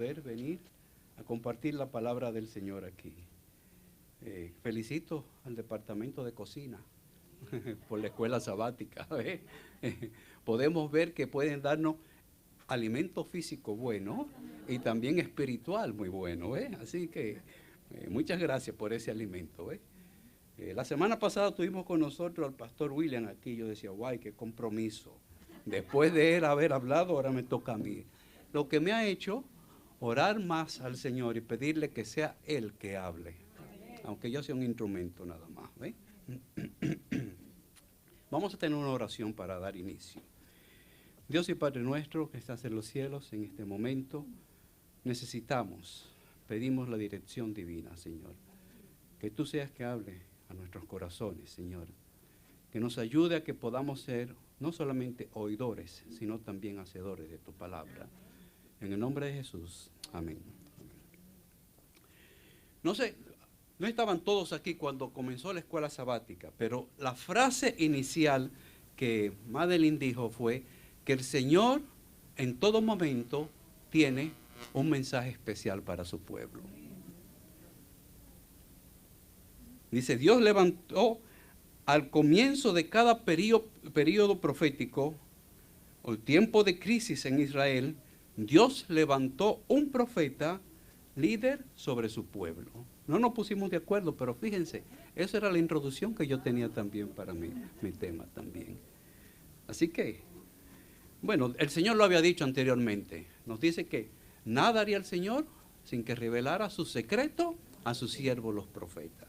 poder venir a compartir la palabra del Señor aquí. Felicito al departamento de cocina por la escuela sabática. Podemos ver que pueden darnos alimento físico bueno y también espiritual muy bueno. Así que muchas gracias por ese alimento. La semana pasada tuvimos con nosotros al pastor William aquí. Yo decía, guay, qué compromiso. Después de él haber hablado, ahora me toca a mí. Lo que me ha hecho orar más al Señor y pedirle que sea Él que hable, aunque yo sea un instrumento nada más. Vamos a tener una oración para dar inicio. Dios y Padre nuestro que estás en los cielos, en este momento pedimos la dirección divina, Señor. Que tú seas que hable a nuestros corazones, Señor. Que nos ayude a que podamos ser no solamente oidores, sino también hacedores de tu palabra. En el nombre de Jesús, amén. No estaban todos aquí cuando comenzó la escuela sabática, pero la frase inicial que Madeline dijo fue que el Señor en todo momento tiene un mensaje especial para su pueblo. Dice, Dios levantó al comienzo de cada periodo profético, o tiempo de crisis en Israel, Dios levantó un profeta líder sobre su pueblo. No nos pusimos de acuerdo, pero fíjense, esa era la introducción que yo tenía también para mi tema también. Así que, bueno, el Señor lo había dicho anteriormente. Nos dice que nada haría el Señor sin que revelara su secreto a sus siervos los profetas.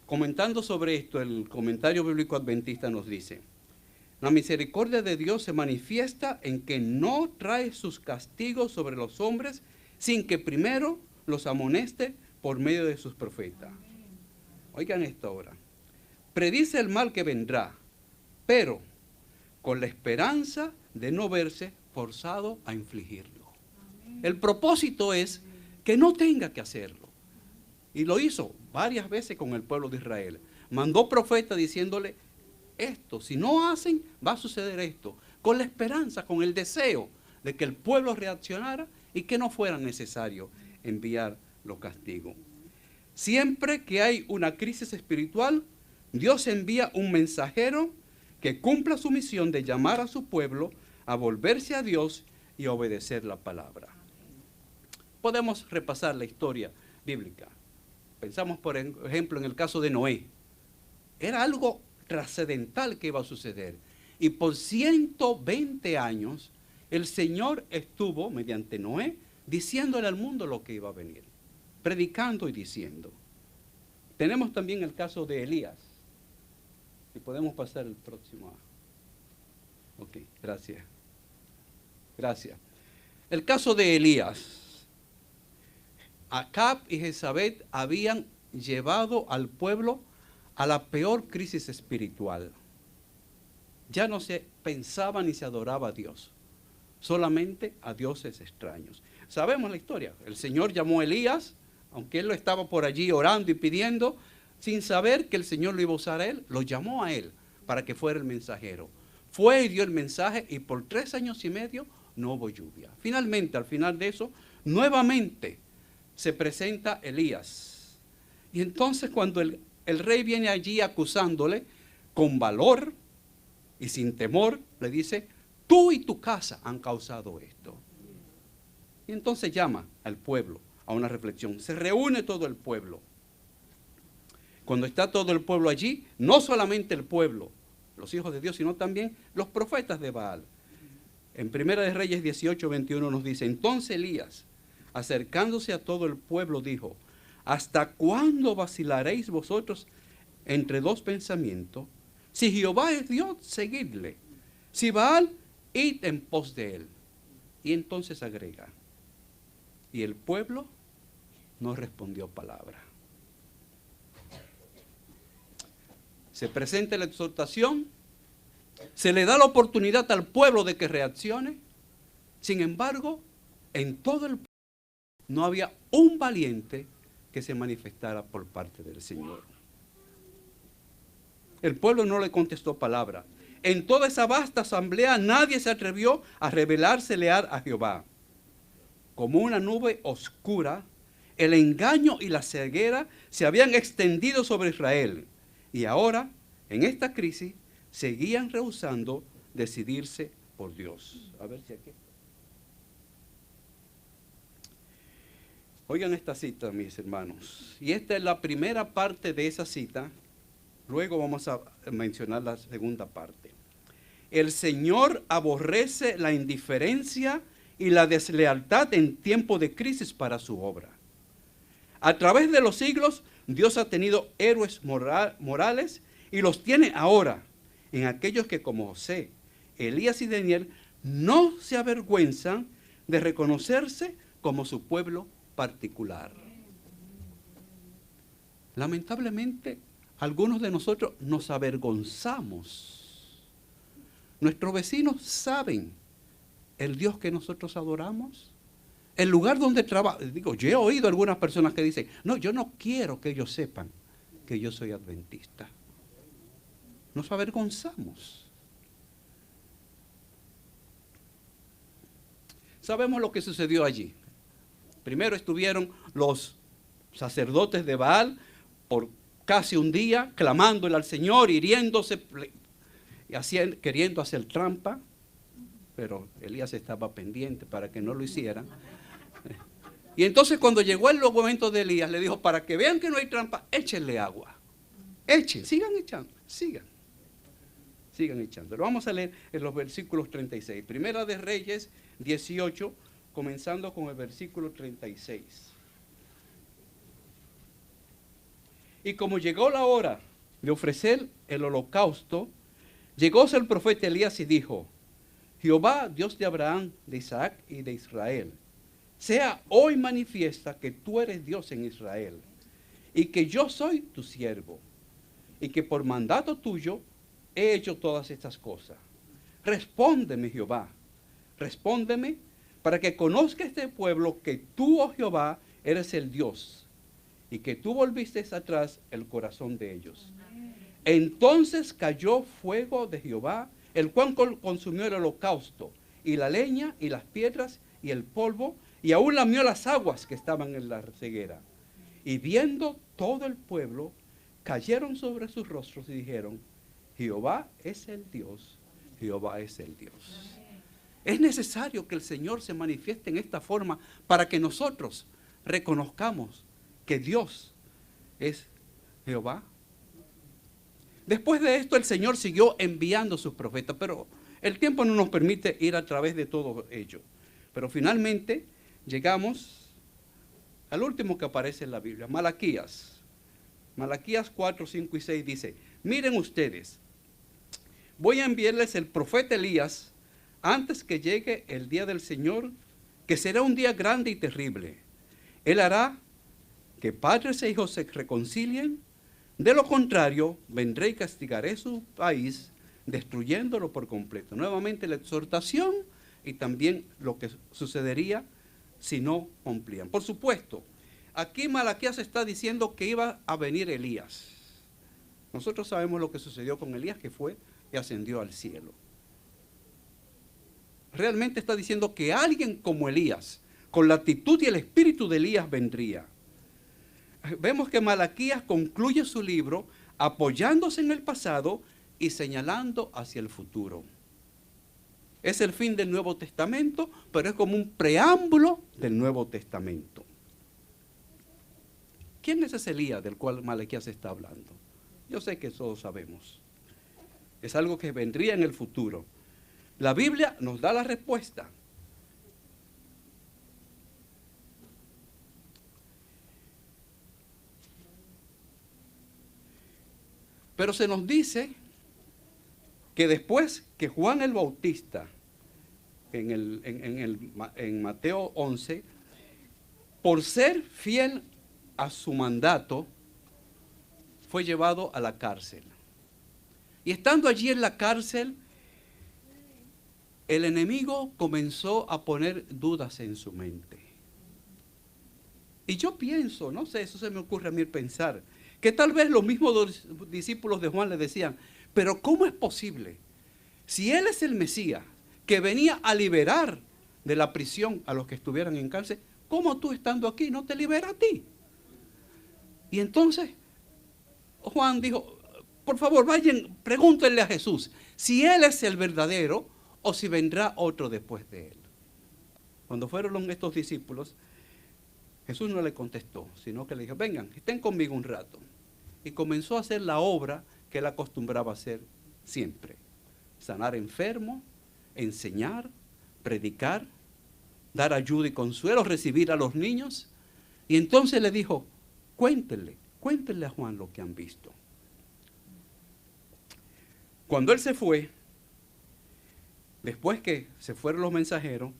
Comentando sobre esto, el comentario bíblico adventista nos dice: la misericordia de Dios se manifiesta en que no trae sus castigos sobre los hombres sin que primero los amoneste por medio de sus profetas. Oigan esto ahora. Predice el mal que vendrá, pero con la esperanza de no verse forzado a infligirlo. El propósito es que no tenga que hacerlo. Y lo hizo varias veces con el pueblo de Israel. Mandó profetas diciéndole: esto, si no hacen, va a suceder esto, con la esperanza, con el deseo de que el pueblo reaccionara y que no fuera necesario enviar los castigos. Siempre que hay una crisis espiritual, Dios envía un mensajero que cumpla su misión de llamar a su pueblo a volverse a Dios y obedecer la palabra. Podemos repasar la historia bíblica. Pensamos, por ejemplo, en el caso de Noé. Era algo trascendental que iba a suceder. Y por 120 años, el Señor estuvo, mediante Noé, diciéndole al mundo lo que iba a venir. Predicando y diciendo. Tenemos también el caso de Elías. Si podemos pasar el próximo. Ok, gracias. Gracias. El caso de Elías. Acab y Jezabel habían llevado al pueblo a la peor crisis espiritual. Ya no se pensaba ni se adoraba a Dios, solamente a dioses extraños. Sabemos la historia. El Señor llamó a Elías, aunque él lo estaba por allí orando y pidiendo, sin saber que el Señor lo iba a usar a él, lo llamó a él para que fuera el mensajero. Fue y dio el mensaje y por 3 años y medio no hubo lluvia. Finalmente, al final de eso, nuevamente se presenta Elías. Y entonces cuando el rey viene allí acusándole con valor y sin temor, le dice: tú y tu casa han causado esto. Y entonces llama al pueblo a una reflexión. Se reúne todo el pueblo. Cuando está todo el pueblo allí, no solamente el pueblo, los hijos de Dios, sino también los profetas de Baal. En Primera de Reyes 18:21 nos dice: entonces Elías, acercándose a todo el pueblo, dijo: ¿hasta cuándo vacilaréis vosotros entre dos pensamientos? Si Jehová es Dios, seguidle. Si Baal, id en pos de él. Y entonces agrega: y el pueblo no respondió palabra. Se presenta la exhortación, se le da la oportunidad al pueblo de que reaccione. Sin embargo, en todo el pueblo no había un valiente que se manifestara por parte del Señor. El pueblo no le contestó palabra. En toda esa vasta asamblea nadie se atrevió a rebelarse leal a Jehová. como una nube oscura, el engaño y la ceguera se habían extendido sobre Israel. Y ahora, en esta crisis, seguían rehusando decidirse por Dios. A ver si aquí. Oigan esta cita, mis hermanos. Y esta es la primera parte de esa cita. Luego vamos a mencionar la segunda parte. El Señor aborrece la indiferencia y la deslealtad en tiempo de crisis para su obra. A través de los siglos, Dios ha tenido héroes morales y los tiene ahora en aquellos que, como José, Elías y Daniel, no se avergüenzan de reconocerse como su pueblo particular. Lamentablemente, algunos de nosotros nos avergonzamos. Nuestros vecinos saben el Dios que nosotros adoramos. El lugar donde trabajo, digo, yo he oído algunas personas que dicen, no, yo no quiero que ellos sepan que yo soy adventista. Nos avergonzamos. Sabemos lo que sucedió allí. Primero estuvieron los sacerdotes de Baal por casi un día clamándole al Señor, hiriéndose y queriendo hacer trampa, pero Elías estaba pendiente para que no lo hicieran. Y entonces cuando llegó el momento de Elías, le dijo, para que vean que no hay trampa, échenle agua. Echen, sigan echando, sigan echando. Lo vamos a leer en los versículos 36. Primera de Reyes 18, comenzando con el versículo 36. Y como llegó la hora de ofrecer el holocausto, llegóse el profeta Elías y dijo, Jehová, Dios de Abraham, de Isaac y de Israel, sea hoy manifiesta que tú eres Dios en Israel, y que yo soy tu siervo, y que por mandato tuyo he hecho todas estas cosas. Respóndeme, Jehová, respóndeme, para que conozca este pueblo que tú, oh Jehová, eres el Dios, y que tú volviste atrás el corazón de ellos. Entonces cayó fuego de Jehová, el cual consumió el holocausto, y la leña, y las piedras, y el polvo, y aún lamió las aguas que estaban en la ceguera. Y viendo todo el pueblo, cayeron sobre sus rostros y dijeron, Jehová es el Dios, Jehová es el Dios. Es necesario que el Señor se manifieste en esta forma para que nosotros reconozcamos que Dios es Jehová. Después de esto el Señor siguió enviando sus profetas, pero el tiempo no nos permite ir a través de todo ello. Pero finalmente llegamos al último que aparece en la Biblia, Malaquías. Malaquías 4, 5 y 6 dice, miren ustedes, voy a enviarles el profeta Elías antes que llegue el día del Señor, que será un día grande y terrible. Él hará que padres e hijos se reconcilien. De lo contrario, vendré y castigaré su país, destruyéndolo por completo. Nuevamente la exhortación y también lo que sucedería si no cumplían. Por supuesto, aquí Malaquías está diciendo que iba a venir Elías. Nosotros sabemos lo que sucedió con Elías, que fue y ascendió al cielo. Realmente está diciendo que alguien como Elías, con la actitud y el espíritu de Elías, vendría. Vemos que Malaquías concluye su libro apoyándose en el pasado y señalando hacia el futuro. Es el fin del Nuevo Testamento, pero es como un preámbulo del Nuevo Testamento. ¿Quién es ese Elías del cual Malaquías está hablando? Yo sé que todos sabemos. Es algo que vendría en el futuro. La Biblia nos da la respuesta. Pero se nos dice que después que Juan el Bautista, en Mateo 11, por ser fiel a su mandato, fue llevado a la cárcel. Y estando allí en la cárcel, el enemigo comenzó a poner dudas en su mente. Y yo pienso, no sé, eso se me ocurre a mí pensar, que tal vez los mismos discípulos de Juan le decían, pero ¿cómo es posible? Si él es el Mesías, que venía a liberar de la prisión a los que estuvieran en cárcel, ¿cómo tú estando aquí no te libera a ti? Y entonces Juan dijo, por favor, vayan, pregúntenle a Jesús si Él es el verdadero o si vendrá otro después de Él. Cuando fueron estos discípulos, Jesús no le contestó, sino que le dijo, vengan, estén conmigo un rato. Y comenzó a hacer la obra que Él acostumbraba a hacer siempre. Sanar enfermos, enseñar, predicar, dar ayuda y consuelo, recibir a los niños. Y entonces le dijo, cuéntenle a Juan lo que han visto. Cuando Él se fue, después que se fueron los mensajeros,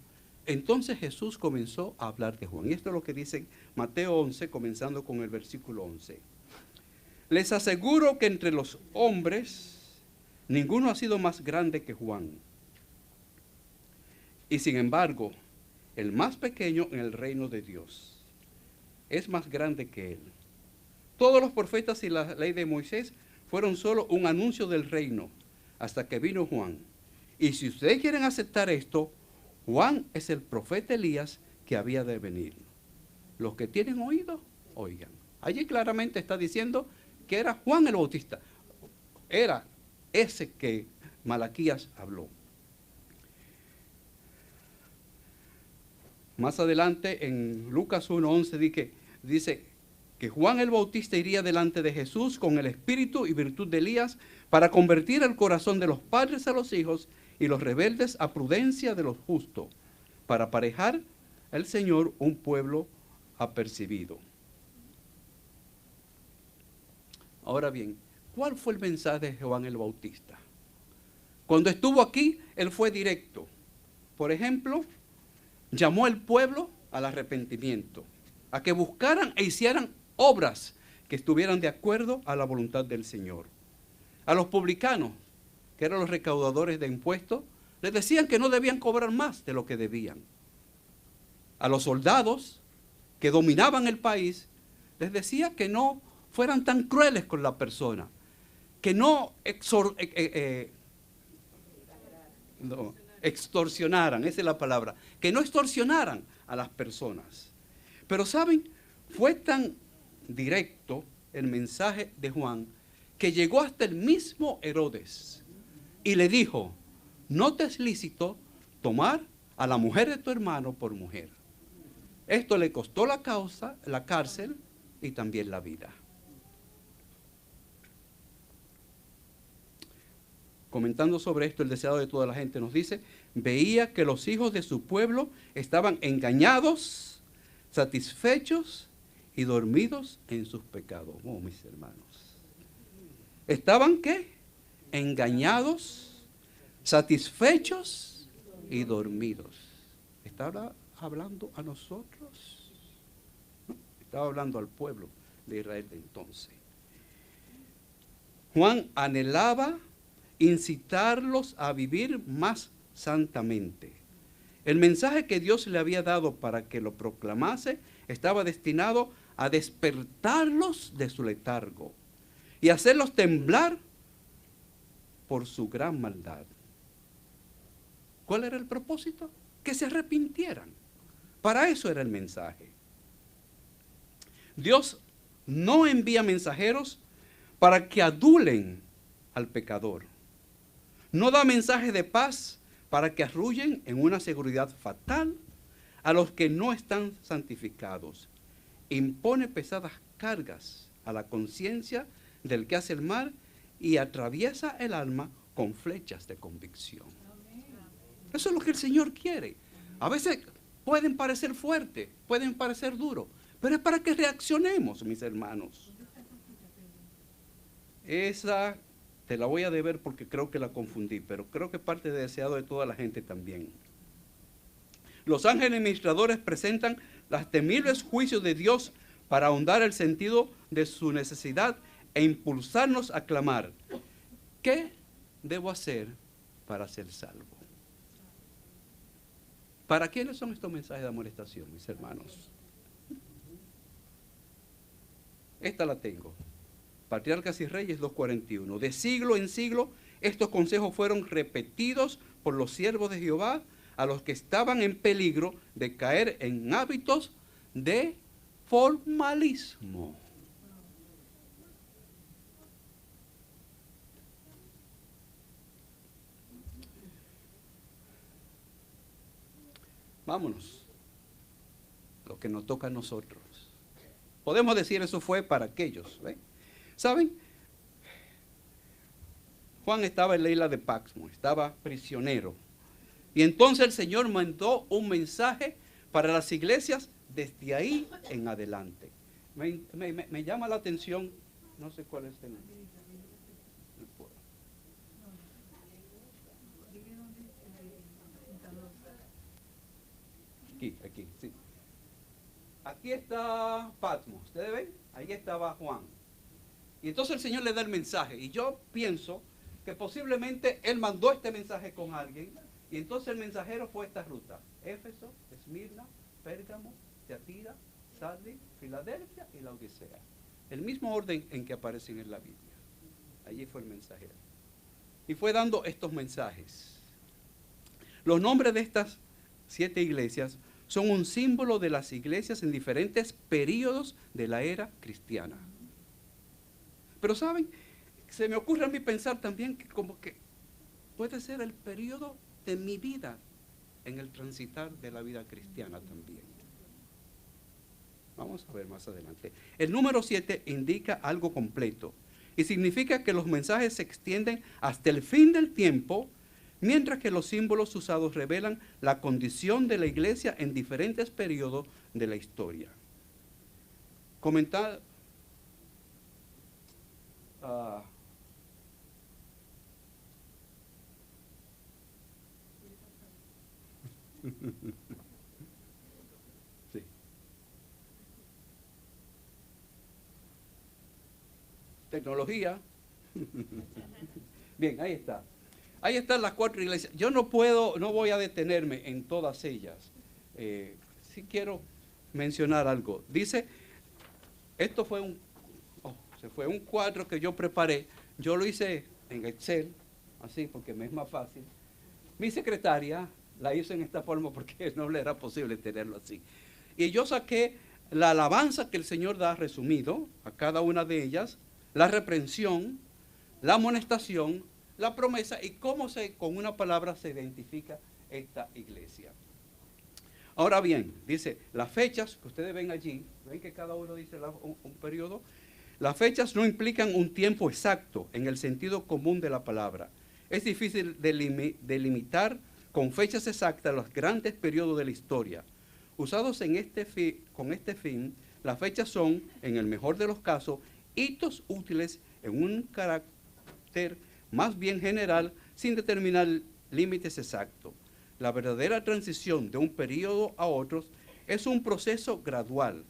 entonces Jesús comenzó a hablar de Juan. Y esto es lo que dice Mateo 11, comenzando con el versículo 11. Les aseguro que entre los hombres ninguno ha sido más grande que Juan. Y sin embargo, el más pequeño en el reino de Dios es más grande que él. Todos los profetas y la ley de Moisés fueron solo un anuncio del reino hasta que vino Juan. Y si ustedes quieren aceptar esto, Juan es el profeta Elías que había de venir. Los que tienen oído, oigan. Allí claramente está diciendo que era Juan el Bautista. Era ese que Malaquías habló. Más adelante en Lucas 1:11 dice que Juan el Bautista iría delante de Jesús con el espíritu y virtud de Elías para convertir el corazón de los padres a los hijos y los rebeldes a prudencia de los justos, para aparejar al Señor un pueblo apercibido. Ahora bien, ¿cuál fue el mensaje de Juan el Bautista? Cuando estuvo aquí, él fue directo. Por ejemplo, llamó al pueblo al arrepentimiento, a que buscaran e hicieran obras que estuvieran de acuerdo a la voluntad del Señor. A los publicanos, que eran los recaudadores de impuestos, les decían que no debían cobrar más de lo que debían. A los soldados que dominaban el país, les decía que no fueran tan crueles con la persona, que no extorsionaran, esa es la palabra, que no extorsionaran a las personas. Pero ¿saben? Fue tan directo el mensaje de Juan que llegó hasta el mismo Herodes y le dijo, no te es lícito tomar a la mujer de tu hermano por mujer. Esto le costó la cárcel y también la vida. Comentando sobre esto, el deseado de toda la gente nos dice, veía que los hijos de su pueblo estaban engañados, satisfechos y dormidos en sus pecados. Oh, mis hermanos. ¿Estaban qué? Engañados, satisfechos y dormidos. ¿Estaba hablando a nosotros? No, estaba hablando al pueblo de Israel de entonces. Juan anhelaba incitarlos a vivir más santamente. El mensaje que Dios le había dado para que lo proclamase estaba destinado a despertarlos de su letargo y hacerlos temblar por su gran maldad. ¿Cuál era el propósito? Que se arrepintieran. Para eso era el mensaje. Dios no envía mensajeros para que adulen al pecador. No da mensajes de paz para que arrullen en una seguridad fatal a los que no están santificados. Impone pesadas cargas a la conciencia del que hace el mal y atraviesa el alma con flechas de convicción. Eso es lo que el Señor quiere. A veces pueden parecer fuertes, pueden parecer duros, pero es para que reaccionemos, mis hermanos. Esa te la voy a deber porque creo que la confundí, pero creo que parte de deseado de toda la gente también. Los ángeles administradores presentan los temibles juicios de Dios para ahondar el sentido de su necesidad e impulsarnos a clamar, ¿qué debo hacer para ser salvo? ¿Para quiénes son estos mensajes de amonestación, mis hermanos? Esta la tengo. Patriarcas y Reyes 2:41. De siglo en siglo estos consejos fueron repetidos por los siervos de Jehová a los que estaban en peligro de caer en hábitos de formalismo. Vámonos, lo que nos toca a nosotros. Podemos decir eso fue para aquellos, ¿ven? ¿Saben? Juan estaba en la isla de Patmos, estaba prisionero. Y entonces el Señor mandó un mensaje para las iglesias desde ahí en adelante. Me llama la atención, no sé cuál es el nombre. Aquí, sí. Aquí está Patmos, ¿ustedes ven? Ahí estaba Juan. Y entonces el Señor le da el mensaje. Y yo pienso que posiblemente Él mandó este mensaje con alguien. Y entonces el mensajero fue esta ruta: Éfeso, Esmirna, Pérgamo, Tiatira, Sardis, Filadelfia y la Odisea. El mismo orden en que aparecen en la Biblia. Allí fue el mensajero. Y fue dando estos mensajes. Los nombres de estas 7 iglesias son un símbolo de las iglesias en diferentes períodos de la era cristiana. Pero ¿saben? Se me ocurre a mí pensar también que como que puede ser el periodo de mi vida en el transitar de la vida cristiana también. Vamos a ver más adelante. El número 7 indica algo completo y significa que los mensajes se extienden hasta el fin del tiempo, mientras que los símbolos usados revelan la condición de la iglesia en diferentes periodos de la historia. Comentar. Sí. Tecnología. Bien, ahí está. Ahí están las 4 iglesias. Yo no voy a detenerme en todas ellas. Sí quiero mencionar algo. Dice, esto fue un cuadro que yo preparé. Yo lo hice en Excel, así porque me es más fácil. Mi secretaria la hizo en esta forma porque no le era posible tenerlo así. Y yo saqué la alabanza que el Señor da resumido a cada una de ellas, la reprensión, la amonestación, la promesa y cómo con una palabra se identifica esta iglesia. Ahora bien, dice, las fechas que ustedes ven allí, ven que cada uno dice un periodo. Las fechas no implican un tiempo exacto en el sentido común de la palabra. Es difícil delimitar con fechas exactas los grandes periodos de la historia. Usados con este fin, las fechas son, en el mejor de los casos, hitos útiles en un carácter más bien general, sin determinar límites exactos. La verdadera transición de un periodo a otro es un proceso gradual.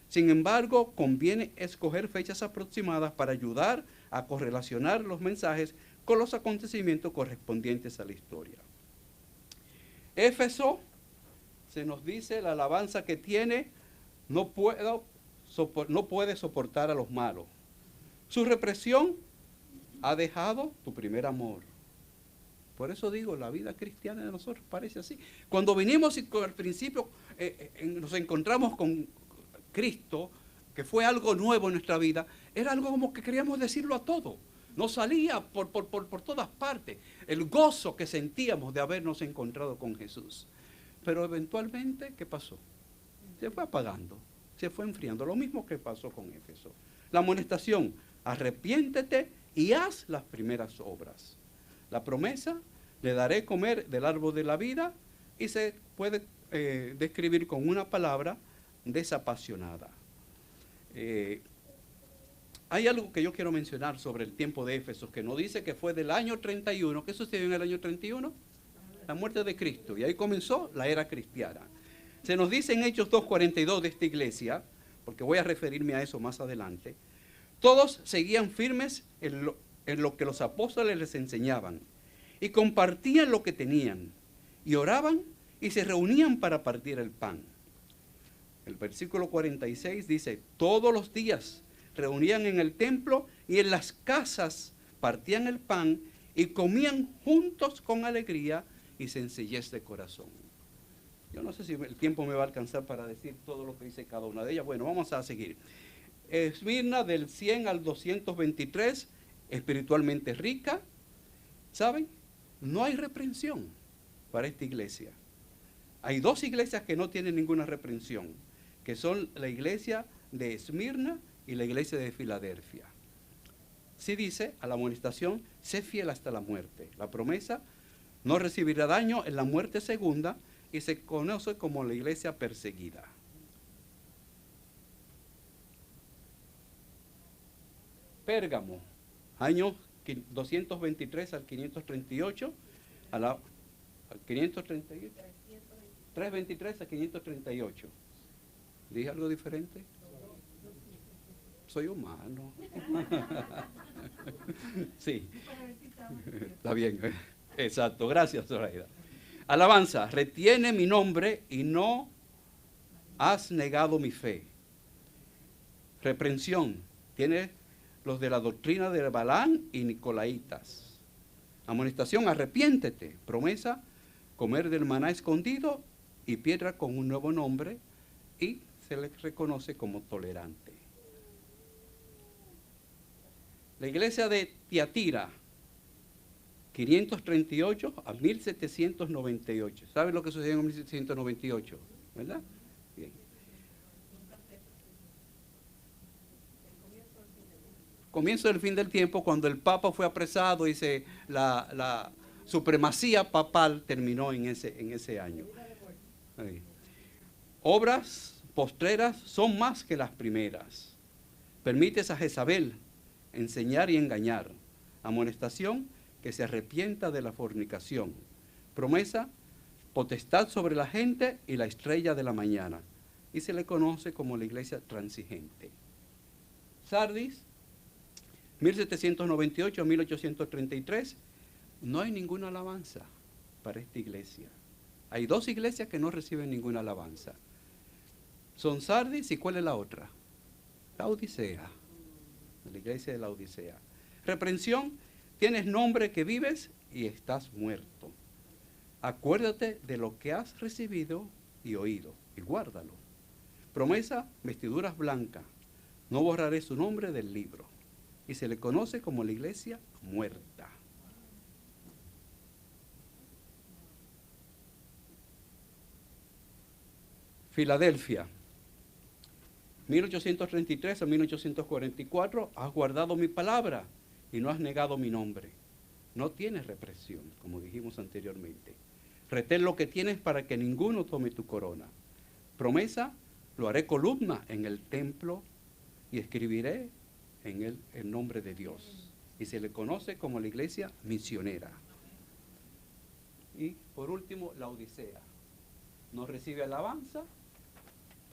Sin embargo, conviene escoger fechas aproximadas para ayudar a correlacionar los mensajes con los acontecimientos correspondientes a la historia. Éfeso, se nos dice la alabanza que tiene, no puede soportar a los malos. Su represión ha dejado tu primer amor. Por eso digo, la vida cristiana de nosotros parece así. Cuando vinimos y al principio nos encontramos con Cristo, que fue algo nuevo en nuestra vida, era algo como que queríamos decirlo a todo. Nos salía por todas partes el gozo que sentíamos de habernos encontrado con Jesús. Pero eventualmente, ¿qué pasó? Se fue apagando, se fue enfriando. Lo mismo que pasó con Éfeso. La amonestación, arrepiéntete y haz las primeras obras. La promesa, le daré comer del árbol de la vida, y se puede describir con una palabra: desapasionada. Hay algo que yo quiero mencionar sobre el tiempo de Éfeso, que nos dice que fue del año 31. ¿Qué sucedió en el año 31? La muerte de Cristo, y ahí comenzó la era cristiana. Se nos dice en Hechos 2:42 de esta iglesia, porque voy a referirme a eso más adelante, todos seguían firmes en lo que los apóstoles les enseñaban, y compartían lo que tenían, y oraban y se reunían para partir el pan. El versículo 46 dice, todos los días reunían en el templo y en las casas partían el pan y comían juntos con alegría y sencillez de corazón. Yo no sé si el tiempo me va a alcanzar para decir todo lo que dice cada una de ellas. Bueno, vamos a seguir. Esmirna del 100 al 223, espiritualmente rica. ¿Saben? No hay reprensión para esta iglesia. Hay dos iglesias que no tienen ninguna reprensión, que son la iglesia de Esmirna y la iglesia de Filadelfia. Sí dice a la amonestación, sé fiel hasta la muerte. La promesa, no recibirá daño en la muerte segunda, y se conoce como la iglesia perseguida. Pérgamo, años 223 al 538, al 538, 323 a 538. ¿Dije algo diferente? Soy humano. Sí, está bien. Exacto, gracias, Zoraida. Alabanza, retiene mi nombre y no has negado mi fe. Reprensión, tiene los de la doctrina de Balaam y Nicolaitas. Amonestación, arrepiéntete. Promesa, comer del maná escondido y piedra con un nuevo nombre, y se le reconoce como tolerante. La iglesia de Tiatira, 538 a 1798. ¿Saben lo que sucedió en 1798? ¿Verdad? Bien. Comienzo del fin del tiempo, cuando el Papa fue apresado y la supremacía papal terminó en ese año. Ahí. Obras postreras son más que las primeras. Permites a Jezabel enseñar y engañar. Amonestación, que se arrepienta de la fornicación. Promesa, potestad sobre la gente y la estrella de la mañana. Y se le conoce como la iglesia transigente. Sardis, 1798 a 1833, no hay ninguna alabanza para esta iglesia. Hay dos iglesias que no reciben ninguna alabanza. Son Sardis, y ¿cuál es la otra? La Odisea, la iglesia de la Odisea. Reprensión, tienes nombre que vives y estás muerto. Acuérdate de lo que has recibido y oído, y guárdalo. Promesa, vestiduras blancas, no borraré su nombre del libro. Y se le conoce como la iglesia muerta. Filadelfia, 1833 a 1844, has guardado mi palabra y no has negado mi nombre. No tienes represión, como dijimos anteriormente. Retén lo que tienes para que ninguno tome tu corona. Promesa, lo haré columna en el templo y escribiré en él el nombre de Dios. Y se le conoce como la iglesia misionera. Y por último, la Odisea. No recibe alabanza,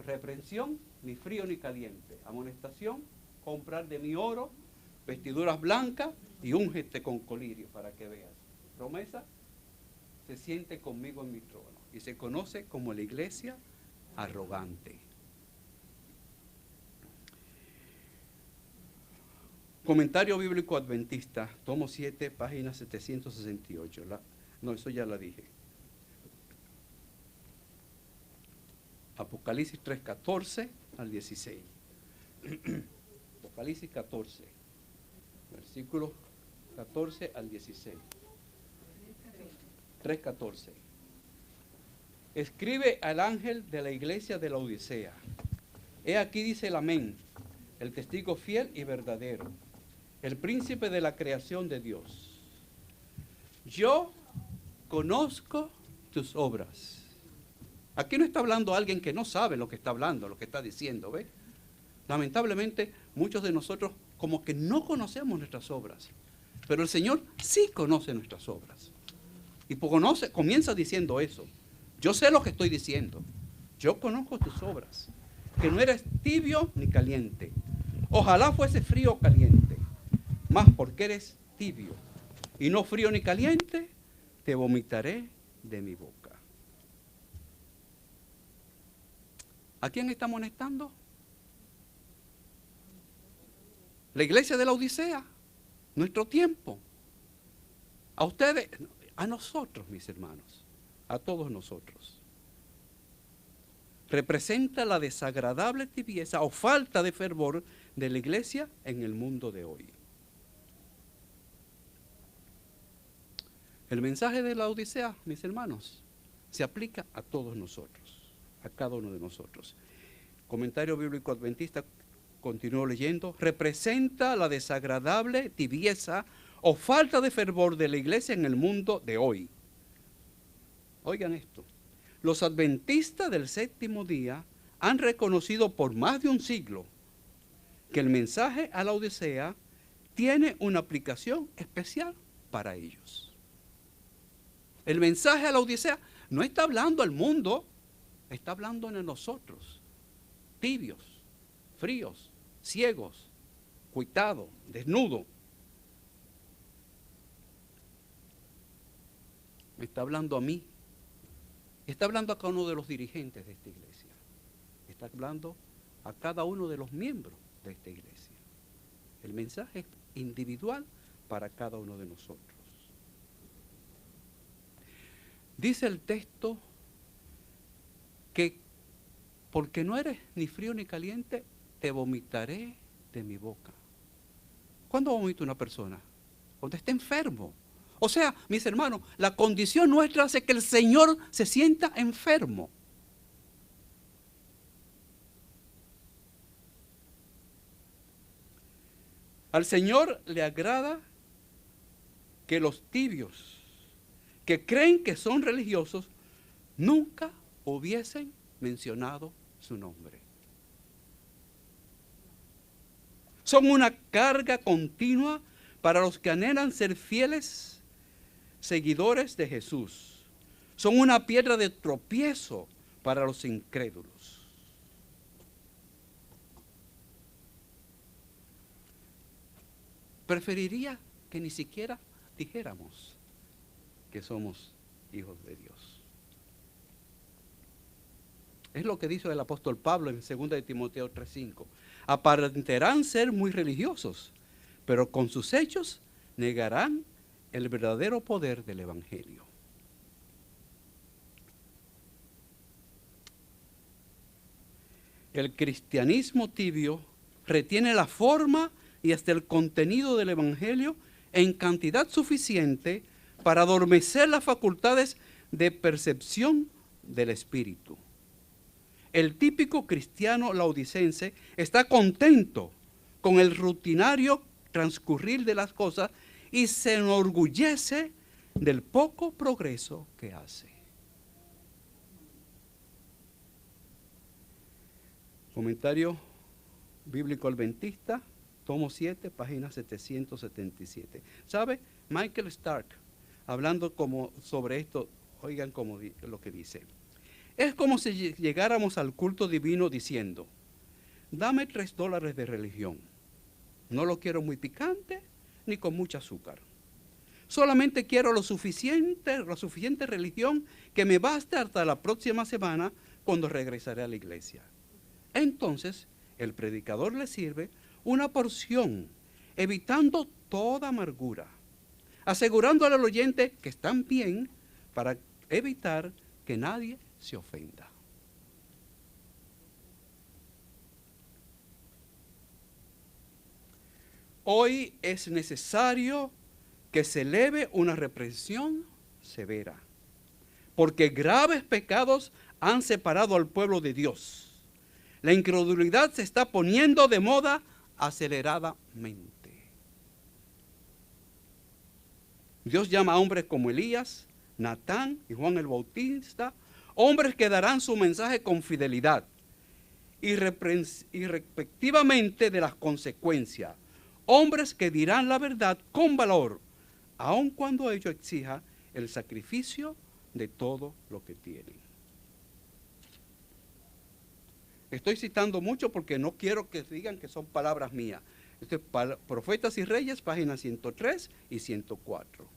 reprensión, ni frío ni caliente. Amonestación, comprar de mi oro, vestiduras blancas y úngete con colirio para que veas. Promesa, se siente conmigo en mi trono. Y se conoce como la iglesia arrogante. Comentario Bíblico Adventista, tomo 7, página 768. No, eso ya la dije. Apocalipsis 3, 14 al 16. Apocalipsis 14, versículos 14 al 16. 3, 14. Escribe al ángel de la iglesia de la Odisea. He aquí dice el amén, el testigo fiel y verdadero, el príncipe de la creación de Dios. Yo conozco tus obras. Aquí no está hablando alguien que no sabe lo que está hablando, lo que está diciendo, ¿ves? Lamentablemente, muchos de nosotros como que no conocemos nuestras obras, pero el Señor sí conoce nuestras obras. Y comienza diciendo eso. Yo sé lo que estoy diciendo. Yo conozco tus obras, que no eres tibio ni caliente. Ojalá fuese frío o caliente, mas porque eres tibio y no frío ni caliente, te vomitaré de mi boca. ¿A quién está amonestando? La iglesia de la Odisea, nuestro tiempo. A ustedes, a nosotros, mis hermanos, a todos nosotros. Representa la desagradable tibieza o falta de fervor de la iglesia en el mundo de hoy. El mensaje de la Odisea, mis hermanos, se aplica a todos nosotros, a cada uno de nosotros. Comentario bíblico adventista, continúo leyendo, representa la desagradable tibieza o falta de fervor de la iglesia en el mundo de hoy. Oigan esto. Los adventistas del séptimo día han reconocido por más de un siglo que el mensaje a la Odisea tiene una aplicación especial para ellos. El mensaje a la Odisea no está hablando al mundo, está hablando a nosotros, tibios, fríos, ciegos, cuitados, desnudos. Me está hablando a mí. Está hablando a cada uno de los dirigentes de esta iglesia. Está hablando a cada uno de los miembros de esta iglesia. El mensaje es individual para cada uno de nosotros. Dice el texto que porque no eres ni frío ni caliente, te vomitaré de mi boca. ¿Cuándo vomita una persona? Cuando está enfermo. O sea, mis hermanos, la condición nuestra hace que el Señor se sienta enfermo. Al Señor le agrada que los tibios, que creen que son religiosos, nunca hubiesen mencionado su nombre. Son una carga continua para los que anhelan ser fieles seguidores de Jesús. Son una piedra de tropiezo para los incrédulos. Preferiría que ni siquiera dijéramos que somos hijos de Dios. Es lo que dice el apóstol Pablo en 2 de Timoteo 3:5. Aparentarán ser muy religiosos, pero con sus hechos negarán el verdadero poder del Evangelio. El cristianismo tibio retiene la forma y hasta el contenido del Evangelio en cantidad suficiente para adormecer las facultades de percepción del Espíritu. El típico cristiano laodicense está contento con el rutinario transcurrir de las cosas y se enorgullece del poco progreso que hace. Comentario bíblico adventista, tomo 7, página 777. ¿Sabe? Michael Stark, hablando sobre esto, oigan lo que dice. Es como si llegáramos al culto divino diciendo, dame $3 de religión. No lo quiero muy picante ni con mucho azúcar. Solamente quiero lo suficiente religión que me baste hasta la próxima semana cuando regresaré a la iglesia. Entonces, el predicador le sirve una porción, evitando toda amargura, asegurándole al oyente que están bien para evitar que nadie se ofenda. Hoy es necesario que se eleve una reprensión severa, porque graves pecados han separado al pueblo de Dios. La incredulidad se está poniendo de moda aceleradamente. Dios llama a hombres como Elías, Natán y Juan el Bautista, hombres que darán su mensaje con fidelidad y respectivamente de las consecuencias. Hombres que dirán la verdad con valor, aun cuando ello exija el sacrificio de todo lo que tienen. Estoy citando mucho porque no quiero que digan que son palabras mías. Esto es Profetas y Reyes, páginas 103 y 104.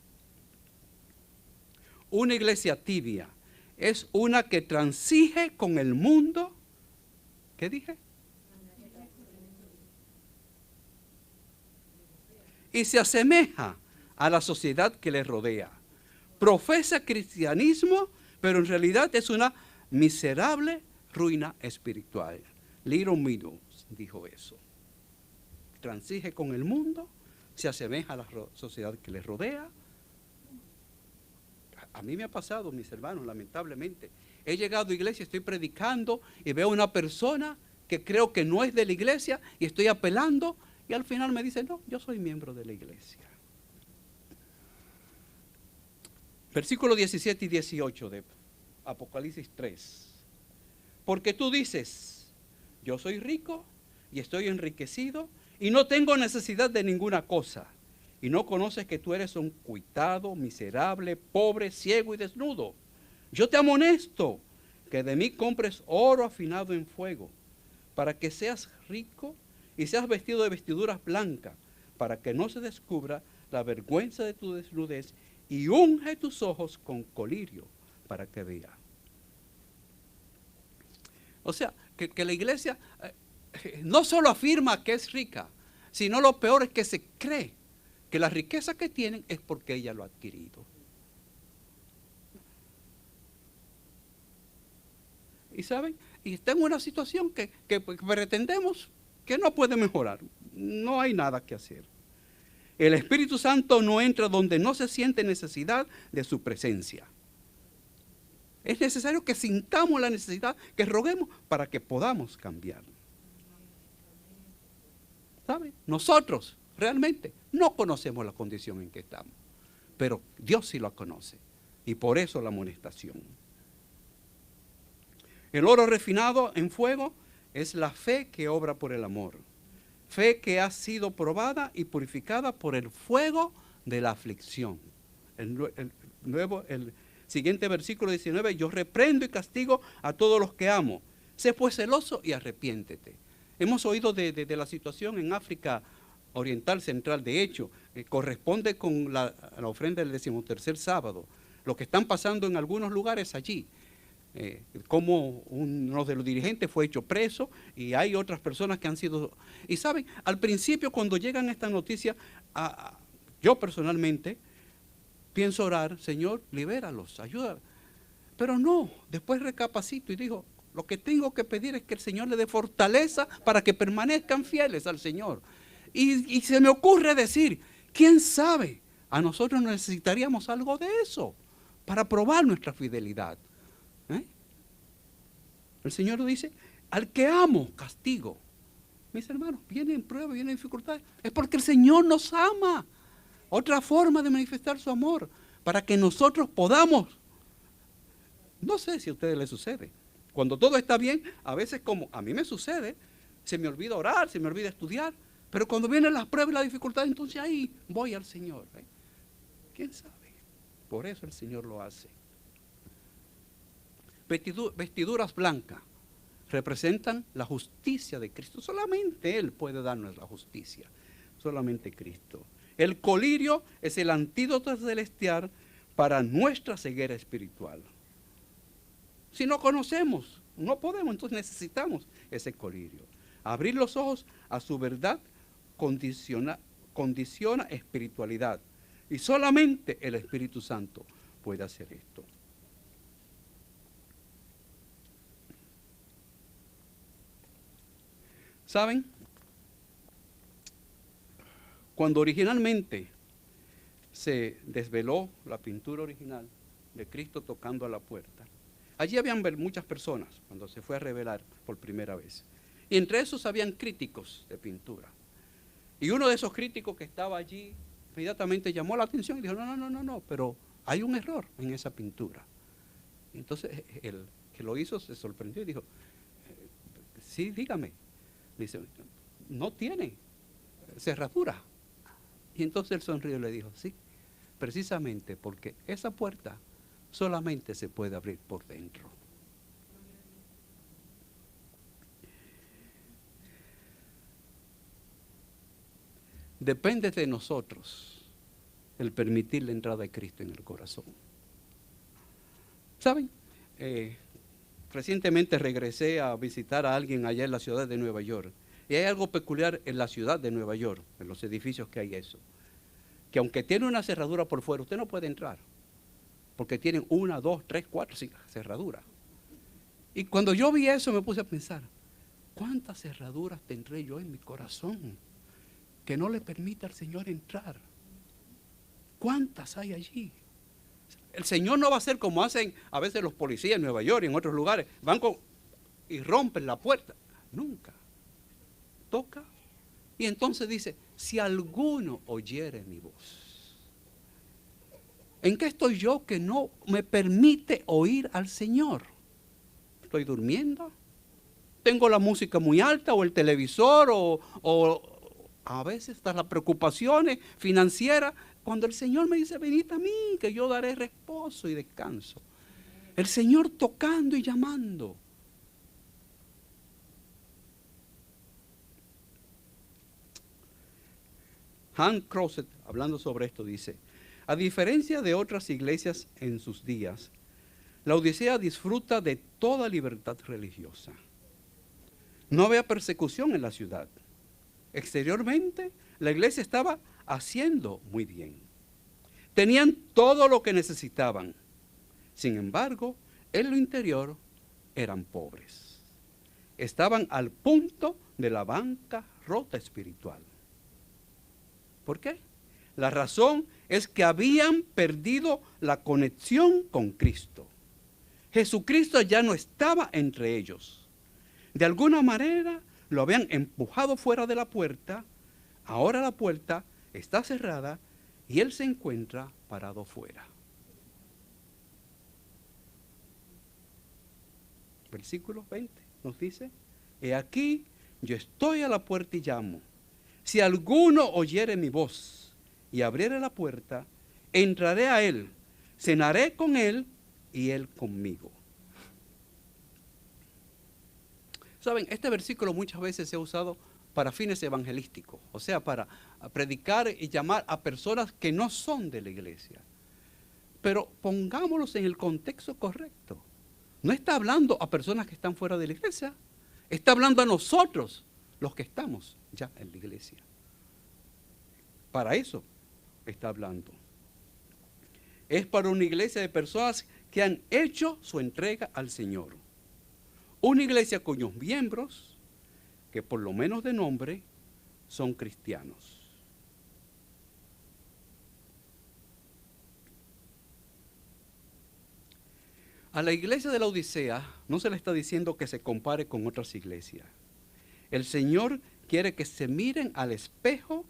Una iglesia tibia es una que transige con el mundo. ¿Qué dije? Y se asemeja a la sociedad que le rodea. profesa cristianismo, pero en realidad es una miserable ruina espiritual. Little Meadows dijo eso. Transige con el mundo, se asemeja a la sociedad que le rodea. A mí me ha pasado, mis hermanos, lamentablemente. He llegado a iglesia, estoy predicando y veo a una persona que creo que no es de la iglesia y estoy apelando y al final me dice, no, yo soy miembro de la iglesia. Versículos 17 y 18 de Apocalipsis 3. Porque tú dices, yo soy rico y estoy enriquecido y no tengo necesidad de ninguna cosa. Y no conoces que tú eres un cuitado, miserable, pobre, ciego y desnudo. Yo te amonesto que de mí compres oro afinado en fuego, para que seas rico y seas vestido de vestiduras blancas, para que no se descubra la vergüenza de tu desnudez, y unge tus ojos con colirio para que vea. O sea, que la iglesia no solo afirma que es rica, sino lo peor es que se cree que la riqueza que tienen es porque ella lo ha adquirido. Y saben, y está en una situación que pretendemos que no puede mejorar. No hay nada que hacer. El Espíritu Santo no entra donde no se siente necesidad de su presencia. Es necesario que sintamos la necesidad, que roguemos para que podamos cambiar. ¿Saben? Nosotros realmente no conocemos la condición en que estamos, pero Dios sí la conoce y por eso la amonestación. El oro refinado en fuego es la fe que obra por el amor. Fe que ha sido probada y purificada por el fuego de la aflicción. El siguiente versículo 19, yo reprendo y castigo a todos los que amo. Sé pues celoso y arrepiéntete. Hemos oído de la situación en África Oriental Central. De hecho, corresponde con la ofrenda del 13º sábado. Lo que están pasando en algunos lugares allí. Como uno de los dirigentes fue hecho preso y hay otras personas que han sido... Y saben, al principio cuando llegan estas noticias, yo personalmente pienso orar, Señor, libéralos, ayúdalos. Pero no, después recapacito y digo, lo que tengo que pedir es que el Señor le dé fortaleza para que permanezcan fieles al Señor. Y se me ocurre decir, ¿quién sabe? A nosotros necesitaríamos algo de eso para probar nuestra fidelidad. El Señor dice, al que amo, castigo. Mis hermanos, vienen pruebas, vienen dificultades. Es porque el Señor nos ama. Otra forma de manifestar su amor, para que nosotros podamos. No sé si a ustedes les sucede. Cuando todo está bien, a veces como a mí me sucede, se me olvida orar, se me olvida estudiar. Pero cuando vienen las pruebas y las dificultades, entonces ahí voy al Señor. ¿Quién sabe? Por eso el Señor lo hace. Vestiduras blancas representan la justicia de Cristo. Solamente Él puede darnos la justicia. Solamente Cristo. El colirio es el antídoto celestial para nuestra ceguera espiritual. Si no conocemos, no podemos, entonces necesitamos ese colirio. Abrir los ojos a su verdad condiciona espiritualidad. Y solamente el Espíritu Santo puede hacer esto. ¿Saben? Cuando originalmente se desveló la pintura original de Cristo tocando a la puerta, allí habían muchas personas cuando se fue a revelar por primera vez. Y entre esos habían críticos de pintura. Y uno de esos críticos que estaba allí inmediatamente llamó la atención y dijo, no, pero hay un error en esa pintura. Y entonces el que lo hizo se sorprendió y dijo, sí, dígame. Dice, no tiene cerradura. Y entonces él sonrió y le dijo, sí, precisamente porque esa puerta solamente se puede abrir por dentro. Depende de nosotros el permitir la entrada de Cristo en el corazón. ¿Saben? Recientemente regresé a visitar a alguien allá en la ciudad de Nueva York. Y hay algo peculiar en la ciudad de Nueva York, en los edificios que hay eso. Que aunque tiene una cerradura por fuera, usted no puede entrar. porque tienen 1, 2, 3, 4, 5 cerraduras. Y cuando yo vi eso me puse a pensar, ¿cuántas cerraduras tendré yo en mi corazón que no le permite al Señor entrar? ¿Cuántas hay allí? El Señor no va a hacer como hacen a veces los policías en Nueva York y en otros lugares, van y rompen la puerta. Nunca. Toca y entonces dice, si alguno oyere mi voz. ¿En qué estoy yo que no me permite oír al Señor? ¿Estoy durmiendo? ¿Tengo la música muy alta o el televisor o a veces hasta las preocupaciones financieras? Cuando el Señor me dice, venid a mí, que yo daré reposo y descanso. El Señor tocando y llamando. Hans Crosset, hablando sobre esto, dice, a diferencia de otras iglesias en sus días, la Odisea disfruta de toda libertad religiosa. No había persecución en la ciudad. Exteriormente, la iglesia estaba haciendo muy bien. Tenían todo lo que necesitaban. Sin embargo, en lo interior eran pobres. Estaban al punto de la bancarrota espiritual. ¿Por qué? La razón es que habían perdido la conexión con Cristo. Jesucristo ya no estaba entre ellos. De alguna manera lo habían empujado fuera de la puerta. Ahora la puerta está cerrada y él se encuentra parado fuera. Versículo 20 nos dice, he aquí, yo estoy a la puerta y llamo. Si alguno oyere mi voz y abriere la puerta, entraré a él, cenaré con él y él conmigo. Saben, este versículo muchas veces se ha usado para fines evangelísticos, o sea, para predicar y llamar a personas que no son de la iglesia. Pero pongámoslos en el contexto correcto. No está hablando a personas que están fuera de la iglesia, está hablando a nosotros, los que estamos ya en la iglesia. Para eso está hablando. Es para una iglesia de personas que han hecho su entrega al Señor. Una iglesia cuyos miembros, que por lo menos de nombre, son cristianos. A la iglesia de la Odisea no se le está diciendo que se compare con otras iglesias. El Señor quiere que se miren al espejo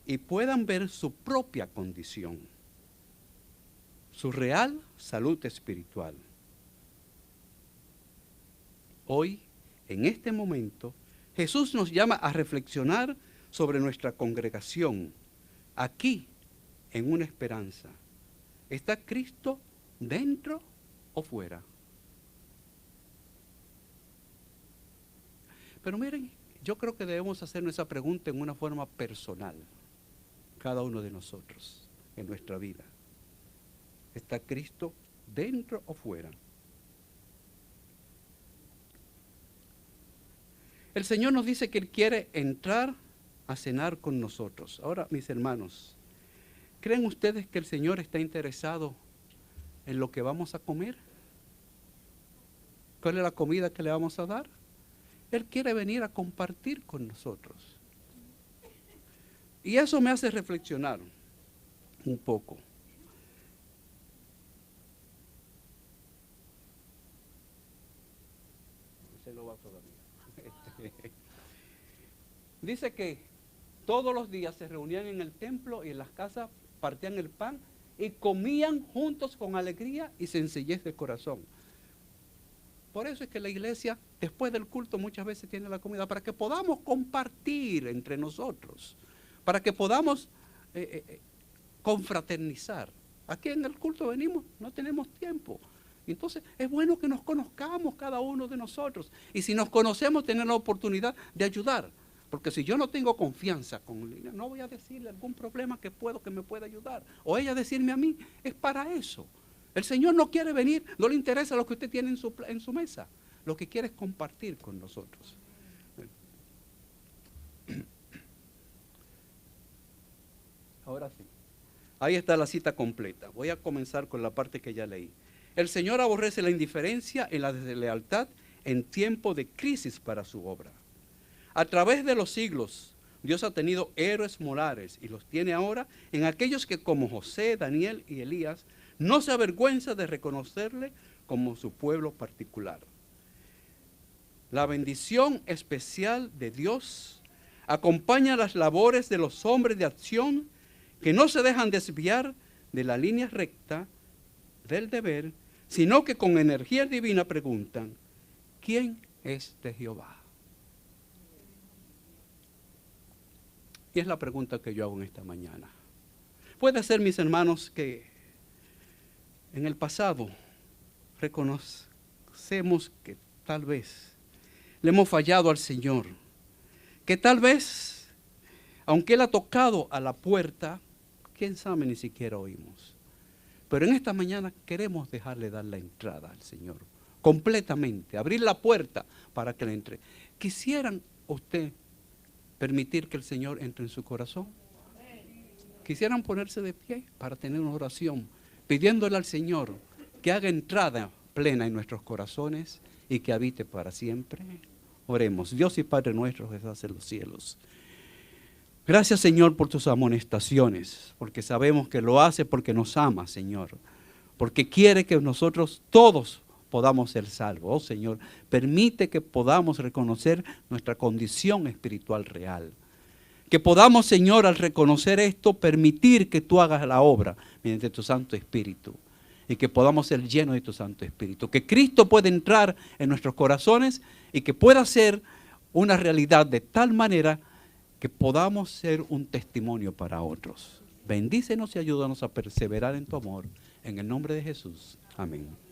y puedan ver su propia condición, su real salud espiritual. Hoy, en este momento, Jesús nos llama a reflexionar sobre nuestra congregación, aquí, en una esperanza. ¿Está Cristo dentro o fuera? Pero miren, yo creo que debemos hacernos esa pregunta en una forma personal, cada uno de nosotros, en nuestra vida. ¿Está Cristo dentro o fuera? El Señor nos dice que Él quiere entrar a cenar con nosotros. Ahora, mis hermanos, ¿creen ustedes que el Señor está interesado en lo que vamos a comer? ¿Cuál es la comida que le vamos a dar? Él quiere venir a compartir con nosotros. Y eso me hace reflexionar un poco. Se lo va todavía. Dice que todos los días se reunían en el templo y en las casas, partían el pan y comían juntos con alegría y sencillez de corazón. Por eso es que la iglesia, después del culto, muchas veces tiene la comida, para que podamos compartir entre nosotros, para que podamos confraternizar. Aquí en el culto venimos, no tenemos tiempo. Entonces es bueno que nos conozcamos cada uno de nosotros. Y si nos conocemos, tener la oportunidad de ayudar. Porque si yo no tengo confianza con Lina, no voy a decirle algún problema que me pueda ayudar. O ella decirme a mí, es para eso. El Señor no quiere venir, no le interesa lo que usted tiene en su mesa. Lo que quiere es compartir con nosotros. Ahora sí. Ahí está la cita completa. Voy a comenzar con la parte que ya leí. El Señor aborrece la indiferencia y la deslealtad en tiempo de crisis para su obra. A través de los siglos, Dios ha tenido héroes morales y los tiene ahora en aquellos que, como José, Daniel y Elías, no se avergüenza de reconocerle como su pueblo particular. La bendición especial de Dios acompaña las labores de los hombres de acción que no se dejan desviar de la línea recta del deber, sino que con energía divina preguntan, ¿quién es de Jehová? Y es la pregunta que yo hago en esta mañana. Puede ser, mis hermanos, que en el pasado reconocemos que tal vez le hemos fallado al Señor, que tal vez, aunque Él ha tocado a la puerta, quién sabe, ni siquiera oímos. Pero en esta mañana queremos dejarle dar la entrada al Señor, completamente, abrir la puerta para que le entre. ¿Quisieran usted permitir que el Señor entre en su corazón? ¿Quisieran ponerse de pie para tener una oración, pidiéndole al Señor que haga entrada plena en nuestros corazones y que habite para siempre? Oremos. Dios y Padre nuestro que estás en los cielos, gracias, Señor, por tus amonestaciones, porque sabemos que lo hace porque nos ama, Señor, porque quiere que nosotros todos podamos ser salvos. Oh, Señor, permite que podamos reconocer nuestra condición espiritual real. Que podamos, Señor, al reconocer esto, permitir que tú hagas la obra mediante tu Santo Espíritu. Y que podamos ser llenos de tu Santo Espíritu. Que Cristo pueda entrar en nuestros corazones y que pueda ser una realidad de tal manera que podamos ser un testimonio para otros. Bendícenos y ayúdanos a perseverar en tu amor. En el nombre de Jesús. Amén.